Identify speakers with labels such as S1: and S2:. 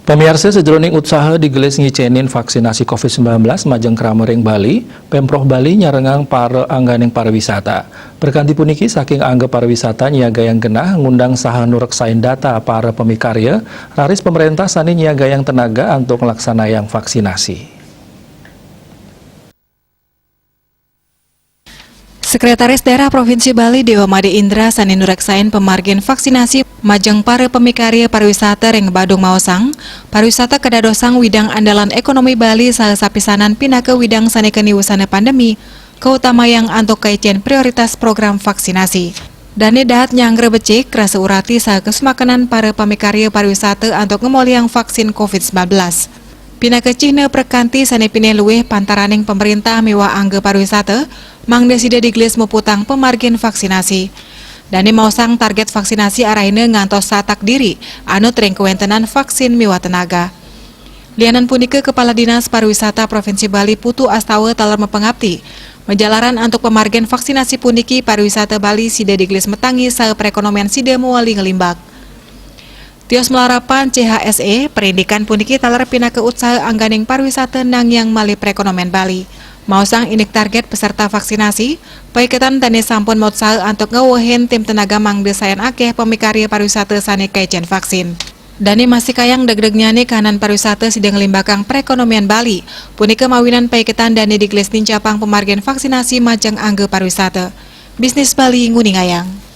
S1: Pemirsa sejroning usaha digelis ngicenin vaksinasi COVID-19 majeng Kramering Bali, Pemprov Bali nyarengang para angganing pariwisata. Berkanti puniki saking angga pariwisata nyiaga yang genah ngundang saha nu reksain data para pemikarya, raris pemerintah sani nyiaga yang tenaga untuk melaksana yang vaksinasi.
S2: Sekretaris Daerah Provinsi Bali Dewa Made Indra sani nu reksain pemargin vaksinasi majeng para pemikarya pariwisata reng Badung Maosang, pariwisata kedadosang widang andalan ekonomi Bali salah sapisanan pindah ke widang sanikeun usana pandemi, keutama yang antuk kaician prioritas program vaksinasi. Dane dahat nyangger becik rasa urati saha kesemakenan para pemikarya pariwisata antuk ngemoliang vaksin COVID-19. Pina kecihna perkanti sane pineh luwih pantaraning pemerintah miwah angge pariwisata mang deside digelis muputang pemargin vaksinasi. Dani mausang target vaksinasi araina ngantos satak diri anu tering kewentenan vaksin miwah tenaga. Lianan punike Kepala Dinas Pariwisata Provinsi Bali Putu Astawa taler mepengabdi menjalaran untuk pemargin vaksinasi puniki pariwisata Bali sida digelis metangi saha perekonomian sida muali ngelimbak. Tios melarapan CHSE, perindikan puniki taler pina ke usaha angganing pariwisata nang yang mali perekonomian Bali. Mausang inik target peserta vaksinasi, paiketan tani sampun maut saha antuk ngeuweuhin tim tenaga mang desayan akeh pemikarya pariwisata sane kaician vaksin. Dani masih kayang deg-deg nyane kahanan pariwisata sidang limbakang perekonomian Bali. Punika mawinan paiketan dani digelis nincapang pemargian vaksinasi majang angge pariwisata. Bisnis Bali nguning ayang.